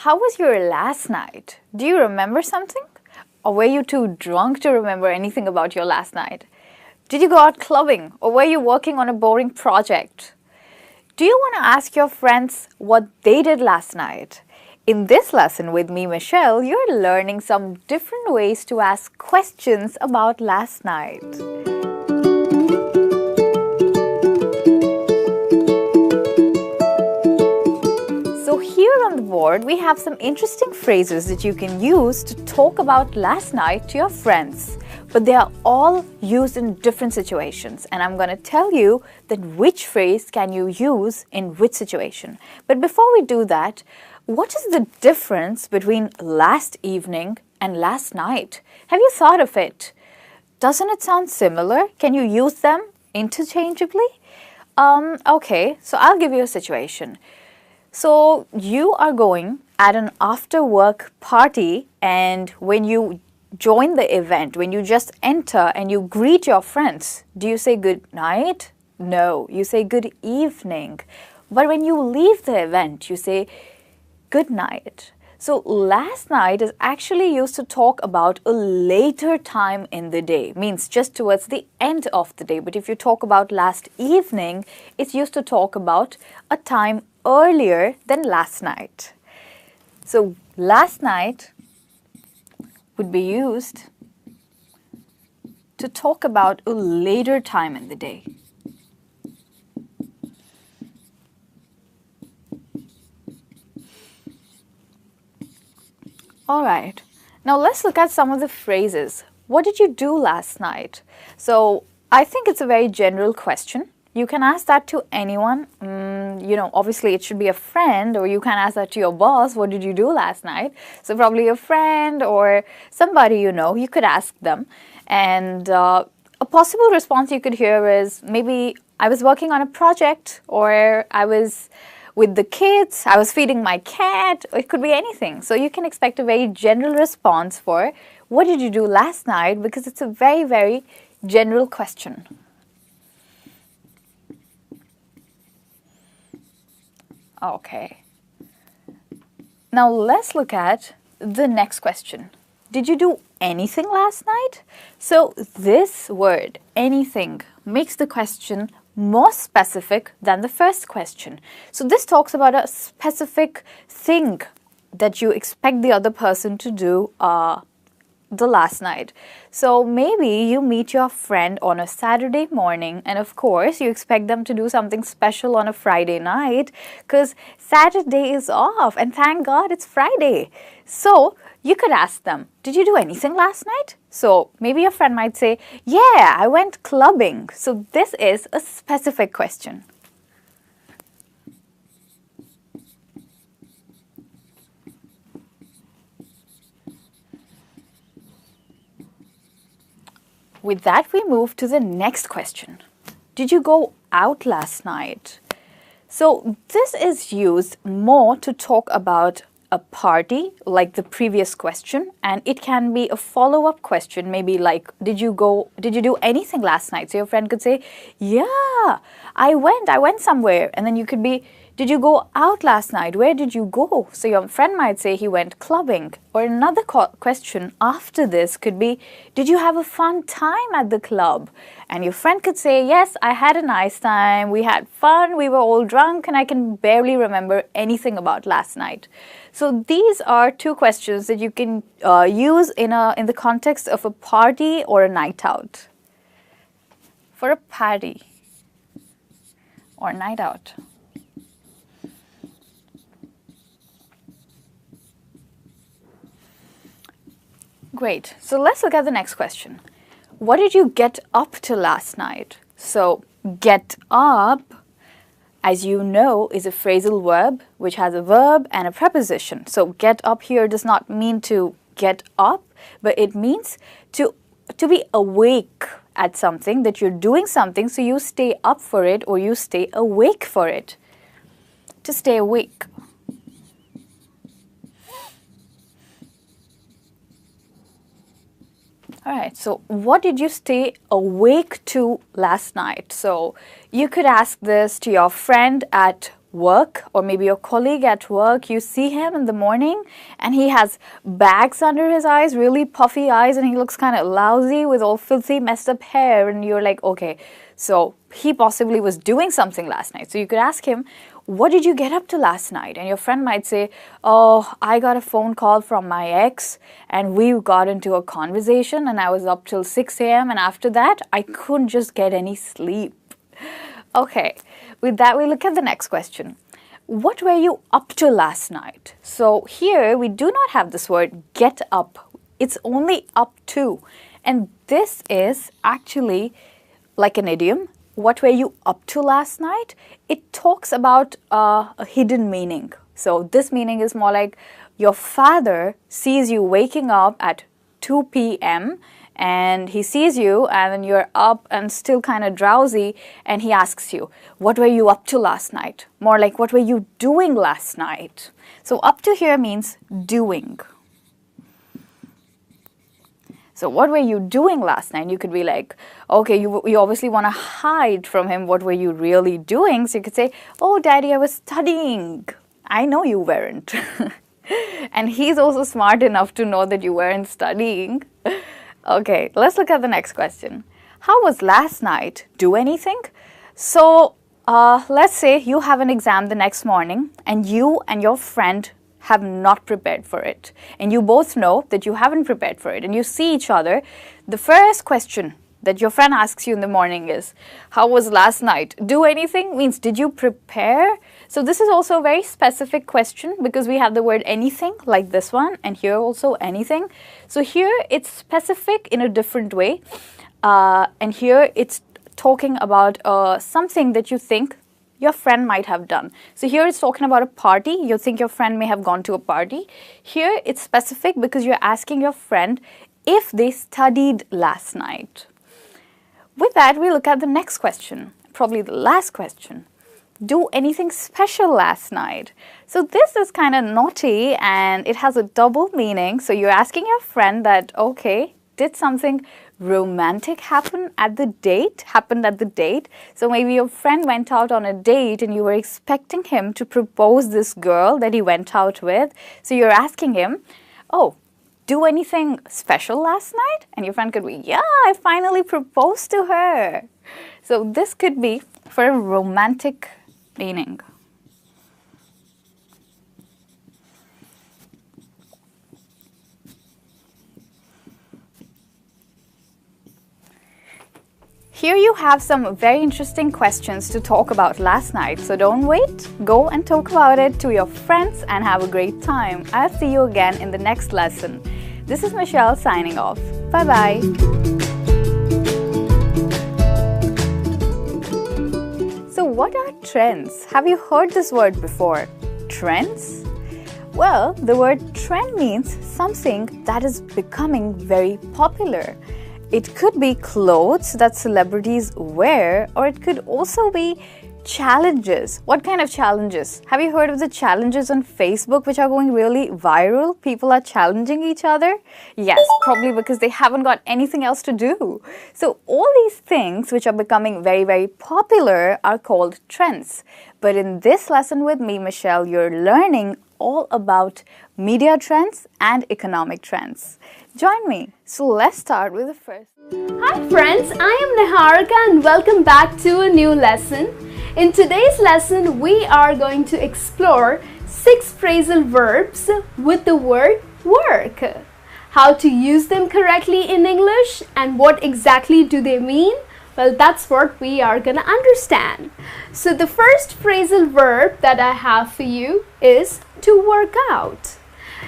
How was your last night? Do you remember something? Or were you too drunk to remember anything about your last night? Did you go out clubbing? Or were you working on a boring project? Do you want to ask your friends what they did last night? In this lesson with me, Michelle, you're learning some different ways to ask questions about last night. So here on the board, we have some interesting phrases that you can use to talk about last night to your friends. But they are all used in different situations, and I'm going to tell you that which phrase can you use in which situation. But before we do that, what is the difference between last evening and last night? Have you thought of it? Doesn't it sound similar? Can you use them interchangeably? Okay, so I'll give you a situation. So you are going at an after-work party, and when you join the event, when you just enter and you greet your friends, do you say good night? No, you say good evening. But when you leave the event, you say good night. So last night is actually used to talk about a later time in the day, means just towards the end of the day. But if you talk about last evening, it's used to talk about a time earlier than last night. So last night would be used to talk about a later time in the day. Alright, now let's look at some of the phrases. What did you do last night? So I think it's a very general question. You can ask that to anyone. Obviously it should be a friend, or you can ask that to your boss. What did you do last night? So probably a friend or somebody you could ask them. And a possible response you could hear is maybe I was working on a project, or I was with the kids, I was feeding my cat. It could be anything. So you can expect a very general response for what did you do last night, because it's a very, very general question. Okay. Now let's look at the next question. Did you do anything last night? So this word, anything, makes the question more specific than the first question. So this talks about a specific thing that you expect the other person to do the last night. So maybe you meet your friend on a Saturday morning, and of course you expect them to do something special on a Friday night because Saturday is off, and thank God it's Friday. So you could ask them, did you do anything last night? So maybe your friend might say, yeah, I went clubbing. So this is a specific question. With that, we move to the next question. Did you go out last night? So this is used more to talk about a party, like the previous question, and it can be a follow-up question, maybe like, did you do anything last night? So your friend could say, yeah, I went somewhere. And then you could be, did you go out last night? Where did you go? So your friend might say he went clubbing. Or another question after this could be, did you have a fun time at the club? And your friend could say, yes, I had a nice time. We had fun. We were all drunk, and I can barely remember anything about last night. So these are two questions that you can use in the context of a party or a night out. For a party or night out. Great. So let's look at the next question. What did you get up to last night? So get up, as you know, is a phrasal verb which has a verb and a preposition. So get up here does not mean to get up, but it means to be awake at something, that you're doing something, so you stay up for it or you stay awake for it. To stay awake. All right, so what did you stay awake to last night? So you could ask this to your friend at work, or maybe your colleague at work, you see him in the morning and he has bags under his eyes, really puffy eyes, and he looks kind of lousy with all filthy, messed up hair, and you're like, okay, so he possibly was doing something last night. So you could ask him, what did you get up to last night? And your friend might say, oh, I got a phone call from my ex and we got into a conversation and I was up till 6 a.m. and after that, I couldn't just get any sleep. Okay, with that, we look at the next question. What were you up to last night? So here, we do not have this word get up. It's only up to. And this is actually like an idiom. What were you up to last night? It talks about a hidden meaning. So this meaning is more like your father sees you waking up at 2 p.m. and he sees you and then you're up and still kind of drowsy and he asks you, what were you up to last night? More like, what were you doing last night? So up to here means doing. So what were you doing last night? You could be like, okay, you obviously want to hide from him what were you really doing. So you could say, oh, Daddy, I was studying. I know you weren't. And he's also smart enough to know that you weren't studying. Okay, let's look at the next question. How was last night? Do anything? So let's say you have an exam the next morning and you and your friend have not prepared for it. And you both know that you haven't prepared for it. And you see each other. The first question that your friend asks you in the morning is, how was last night? Do anything means, did you prepare? So this is also a very specific question because we have the word anything like this one and here also anything. So here it's specific in a different way. And here it's talking about something that you think your friend might have done. So here it's talking about a party. You think your friend may have gone to a party. Here it's specific because you're asking your friend if they studied last night. With that, we look at the next question, probably the last question. Do anything special last night? So this is kind of naughty and it has a double meaning. So you're asking your friend that, okay, did something romantic happened at the date. So maybe your friend went out on a date and you were expecting him to propose this girl that he went out with. So you're asking him, oh, do anything special last night? And your friend could be, yeah, I finally proposed to her. So this could be for a romantic meaning. Here you have some very interesting questions to talk about last night, so don't wait. Go and talk about it to your friends and have a great time. I'll see you again in the next lesson. This is Michelle signing off. Bye-bye. So what are trends? Have you heard this word before? Trends? Well, the word trend means something that is becoming very popular. It could be clothes that celebrities wear, or it could also be challenges. What kind of challenges? Have you heard of the challenges on Facebook which are going really viral? People are challenging each other? Yes, probably because they haven't got anything else to do. So all these things which are becoming very, very popular are called trends. But in this lesson with me, Michelle, you're learning all about media trends and economic trends. Join me. So let's start with the first. Hi friends, I am Niharika and welcome back to a new lesson. In today's lesson, we are going to explore 6 phrasal verbs with the word work. How to use them correctly in English and what exactly do they mean? Well, that's what we are going to understand. So the first phrasal verb that I have for you is to work out.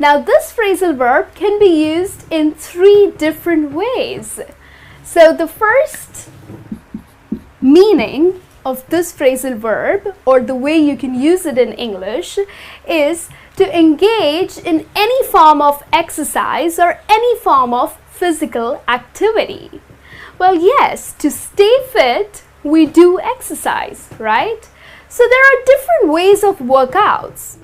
Now this phrasal verb can be used in 3 different ways. So the first meaning of this phrasal verb, or the way you can use it in English, is to engage in any form of exercise or any form of physical activity. Well, yes, to stay fit, we do exercise, right? So there are different ways of workouts.